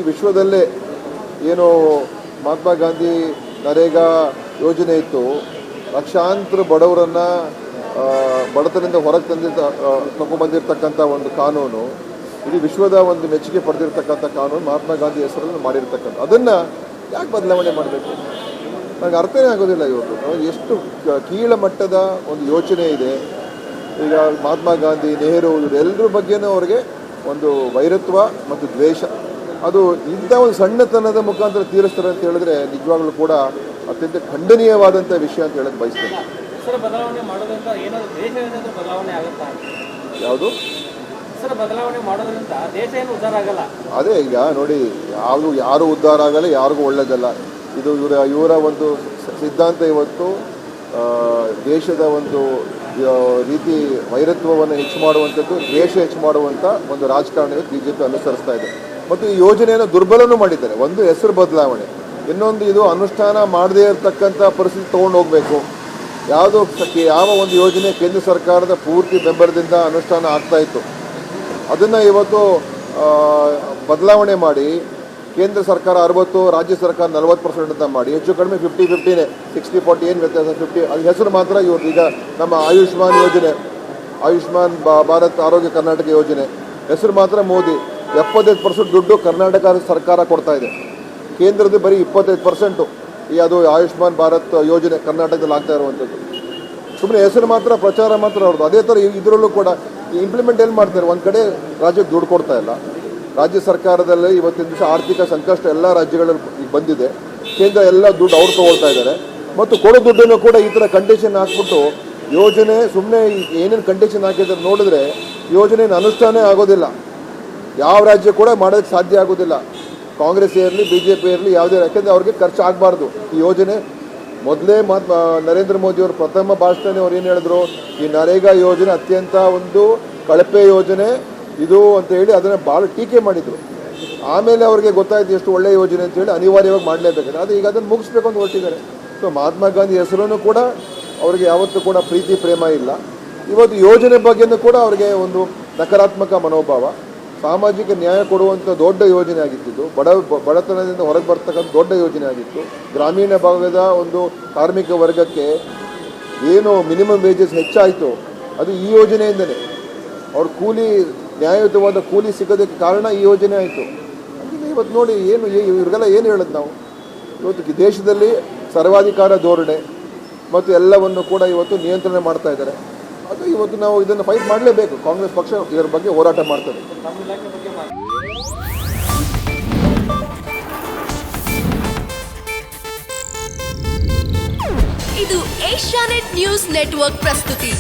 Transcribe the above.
ವಿಶ್ವದಲ್ಲೇ ಏನು ಮಹಾತ್ಮ ಗಾಂಧಿ ನರೇಗಾ ಯೋಜನೆ ಇತ್ತು, ಲಕ್ಷಾಂತರ ಬಡವರನ್ನು ಬಡತನದಿಂದ ಹೊರಗೆ ತಗೊಂಡ್ಬಂದಿರತಕ್ಕಂಥ ಒಂದು ಕಾನೂನು, ಇಡೀ ವಿಶ್ವದ ಒಂದು ಮೆಚ್ಚುಗೆ ಪಡೆದಿರ್ತಕ್ಕಂಥ ಕಾನೂನು ಮಹಾತ್ಮ ಗಾಂಧಿ ಹೆಸರಲ್ಲಿ ಮಾಡಿರ್ತಕ್ಕಂಥ, ಅದನ್ನು ಯಾಕೆ ಬದಲಾವಣೆ ಮಾಡಬೇಕು? ನನಗೆ ಅರ್ಥನೇ ಆಗೋದಿಲ್ಲ. ಇವರು ಎಷ್ಟು ಕೀಳ ಮಟ್ಟದ ಒಂದು ಯೋಚನೆ ಇದೆ. ಈಗ ಮಹಾತ್ಮ ಗಾಂಧಿ, ನೆಹರು ಇವರೆಲ್ಲರ ಬಗ್ಗೆನೂ ಅವ್ರಿಗೆ ಒಂದು ವೈರತ್ವ ಮತ್ತು ದ್ವೇಷ, ಅದು ಇಂಥ ಒಂದು ಸಣ್ಣತನದ ಮುಖಾಂತರ ತೀರಿಸ್ತಾರೆ ಅಂತ ಹೇಳಿದ್ರೆ ನಿಜವಾಗ್ಲೂ ಕೂಡ ಅತ್ಯಂತ ಖಂಡನೀಯವಾದಂಥ ವಿಷಯ ಅಂತ ಹೇಳಕ್ಕೆ ಬಯಸ್ತೇನೆ. ಬದಲಾವಣೆ ಮಾಡೋದ್ರಿಂದ ಏನಾದರೂ ದೇಶ ಏನಾದರೂ ಬದಲಾವಣೆ ಆಗುತ್ತಾ? ಯಾವುದು ಸರ್, ಬದಲಾವಣೆ ಮಾಡೋದ್ರಿಂದ ದೇಶ ಏನು ಉದ್ಧಾರ ಆಗಲ್ಲ. ಅದೇ ಈಗ ನೋಡಿ, ಯಾರು ಉದ್ಧಾರ ಆಗಲ್ಲ, ಯಾರಿಗೂ ಒಳ್ಳೇದಲ್ಲ. ಇದು ಇವರ ಒಂದು ಸಿದ್ಧಾಂತ ಇವತ್ತು ದೇಶದ ಒಂದು ರೀತಿ ವೈರತ್ವವನ್ನು ಹೆಚ್ಚು ಮಾಡುವಂಥದ್ದು, ದ್ವೇಷ ಹೆಚ್ಚು ಮಾಡುವಂಥ ಒಂದು ರಾಜಕಾರಣ BJP ಅನುಸರಿಸ್ತಾ ಇದೆ. ಮತ್ತು ಈ ಯೋಜನೆಯನ್ನು ದುರ್ಬಲನೂ ಮಾಡಿದ್ದಾರೆ. ಒಂದು ಹೆಸರು ಬದಲಾವಣೆ, ಇನ್ನೊಂದು ಇದು ಅನುಷ್ಠಾನ ಮಾಡದೇ ಇರತಕ್ಕಂಥ ಪರಿಸ್ಥಿತಿ ತೊಗೊಂಡು ಹೋಗಬೇಕು. ಯಾವ ಒಂದು ಯೋಜನೆ ಕೇಂದ್ರ ಸರ್ಕಾರದ ಪೂರ್ತಿ ಬೆಂಬಲದಿಂದ ಅನುಷ್ಠಾನ ಆಗ್ತಾಯಿತ್ತು, ಅದನ್ನು ಇವತ್ತು ಬದಲಾವಣೆ ಮಾಡಿ ಕೇಂದ್ರ ಸರ್ಕಾರ 60, ರಾಜ್ಯ ಸರ್ಕಾರ 40% ಅಂತ ಮಾಡಿ, ಹೆಚ್ಚು ಕಡಿಮೆ 50-50ನೇ, 60-40 ಏನು ವ್ಯತ್ಯಾಸ, 50. ಅದು ಹೆಸರು ಮಾತ್ರ ಇವ್ರು. ಈಗ ನಮ್ಮ ಆಯುಷ್ಮಾನ್ ಯೋಜನೆ, ಆಯುಷ್ಮಾನ್ ಭಾರತ್ ಆರೋಗ್ಯ ಕರ್ನಾಟಕ ಯೋಜನೆ ಹೆಸರು ಮಾತ್ರ ಮೋದಿ, 75% ದುಡ್ಡು ಕರ್ನಾಟಕ ಸರ್ಕಾರ ಕೊಡ್ತಾ ಇದೆ, ಕೇಂದ್ರದ ಬರೀ 25% ಈ ಅದು ಆಯುಷ್ಮಾನ್ ಭಾರತ್ ಯೋಜನೆ ಕರ್ನಾಟಕದಲ್ಲಿ ಆಗ್ತಾ ಇರುವಂಥದ್ದು. ಸುಮ್ಮನೆ ಹೆಸರು ಮಾತ್ರ, ಪ್ರಚಾರ ಮಾತ್ರ ಅವ್ರದ್ದು. ಅದೇ ಥರ ಇದರಲ್ಲೂ ಕೂಡ ಇಂಪ್ಲಿಮೆಂಟ್ ಏನು ಮಾಡ್ತಾರೆ? ಒಂದು ಕಡೆ ರಾಜ್ಯಕ್ಕೆ ದುಡ್ಡು ಕೊಡ್ತಾ ಇಲ್ಲ, ರಾಜ್ಯ ಸರ್ಕಾರದಲ್ಲಿ ಇವತ್ತಿನ ದಿವಸ ಆರ್ಥಿಕ ಸಂಕಷ್ಟ ಎಲ್ಲ ರಾಜ್ಯಗಳಲ್ಲಿ ಬಂದಿದೆ, ಕೇಂದ್ರ ಎಲ್ಲ ದುಡ್ಡು ಅವ್ರು ತೊಗೊಳ್ತಾ ಇದ್ದಾರೆ. ಮತ್ತು ಕೊಡೋ ದುಡ್ಡನ್ನು ಕೂಡ ಈ ಥರ ಕಂಡೀಷನ್ ಹಾಕ್ಬಿಟ್ಟು ಯೋಜನೆ ಸುಮ್ಮನೆ ಏನೇನು ಕಂಡೀಷನ್ ಹಾಕಿದ್ರೆ ನೋಡಿದ್ರೆ ಯೋಜನೆಯನ್ನು ಅನುಷ್ಠಾನ ಆಗೋದಿಲ್ಲ. ಯಾವ ರಾಜ್ಯ ಕೂಡ ಮಾಡೋದಕ್ಕೆ ಸಾಧ್ಯ ಆಗೋದಿಲ್ಲ. ಕಾಂಗ್ರೆಸ್ ಇರಲಿ, BJP ಇರಲಿ, ಯಾವುದೇ, ಯಾಕೆಂದರೆ ಅವ್ರಿಗೆ ಖರ್ಚು ಆಗಬಾರ್ದು ಈ ಯೋಜನೆ. ಮೊದಲೇ ನರೇಂದ್ರ ಮೋದಿಯವರು ಪ್ರಥಮ ಭಾಷಣದಲ್ಲಿ ಅವ್ರು ಏನು ಹೇಳಿದ್ರು, ಈ ನರೇಗಾ ಯೋಜನೆ ಅತ್ಯಂತ ಒಂದು ಕಳಪೆ ಯೋಜನೆ ಇದು ಅಂತ ಹೇಳಿ ಅದನ್ನು ಭಾಳ ಟೀಕೆ ಮಾಡಿದರು. ಆಮೇಲೆ ಅವ್ರಿಗೆ ಗೊತ್ತಾಯಿತು ಎಷ್ಟು ಒಳ್ಳೆಯ ಯೋಜನೆ ಅಂತೇಳಿ ಅನಿವಾರ್ಯವಾಗಿ ಮಾಡಲೇಬೇಕಾದ್ರೆ ಅದು ಈಗ ಅದನ್ನು ಮುಗಿಸ್ಬೇಕು ಅಂತ ಹೊರಟಿದ್ದಾರೆ. ಸೊ ಮಹಾತ್ಮ ಗಾಂಧಿ ಹೆಸರನ್ನು ಕೂಡ ಅವರಿಗೆ ಯಾವತ್ತೂ ಕೂಡ ಪ್ರೀತಿ ಪ್ರೇಮ ಇಲ್ಲ. ಇವತ್ತು ಯೋಜನೆ ಬಗ್ಗೆಯೂ ಕೂಡ ಅವರಿಗೆ ಒಂದು ನಕಾರಾತ್ಮಕ ಮನೋಭಾವ. ಸಾಮಾಜಿಕ ನ್ಯಾಯ ಕೊಡುವಂಥ ದೊಡ್ಡ ಯೋಜನೆ ಆಗಿತ್ತು, ಬಡತನದಿಂದ ಹೊರಗೆ ಬರ್ತಕ್ಕಂಥ ದೊಡ್ಡ ಯೋಜನೆ ಆಗಿತ್ತು. ಗ್ರಾಮೀಣ ಭಾಗದ ಒಂದು ಕಾರ್ಮಿಕ ವರ್ಗಕ್ಕೆ ಏನು ಮಿನಿಮಮ್ ವೇಜಸ್ ಹೆಚ್ಚಾಯಿತು ಅದು ಈ ಯೋಜನೆಯಿಂದಲೇ. ಅವ್ರ ನ್ಯಾಯಯುತವಾದ ಕೂಲಿ ಸಿಗೋದಕ್ಕೆ ಕಾರಣ ಈ ಯೋಜನೆ ಆಯಿತು. ಇವತ್ತು ನೋಡಿ ಇವ್ರಿಗೆಲ್ಲ ಏನು ಹೇಳೋದು ನಾವು? ಇವತ್ತು ದೇಶದಲ್ಲಿ ಸರ್ವಾಧಿಕಾರ ಧೋರಣೆ ಮತ್ತು ಎಲ್ಲವನ್ನು ಕೂಡ ಇವತ್ತು ನಿಯಂತ್ರಣ ಮಾಡ್ತಾ ಇದ್ದಾರೆ. ಅದು ಇವತ್ತು ನಾವು ಇದನ್ನು ಫೈಟ್ ಮಾಡಲೇಬೇಕು. ಕಾಂಗ್ರೆಸ್ ಪಕ್ಷ ಇದರ ಬಗ್ಗೆ ಹೋರಾಟ ಮಾಡ್ತದೆ. ಇದು ಏಷ್ಯಾನೆಟ್ ನ್ಯೂಸ್ ನೆಟ್ವರ್ಕ್ ಪ್ರಸ್ತುತಿ.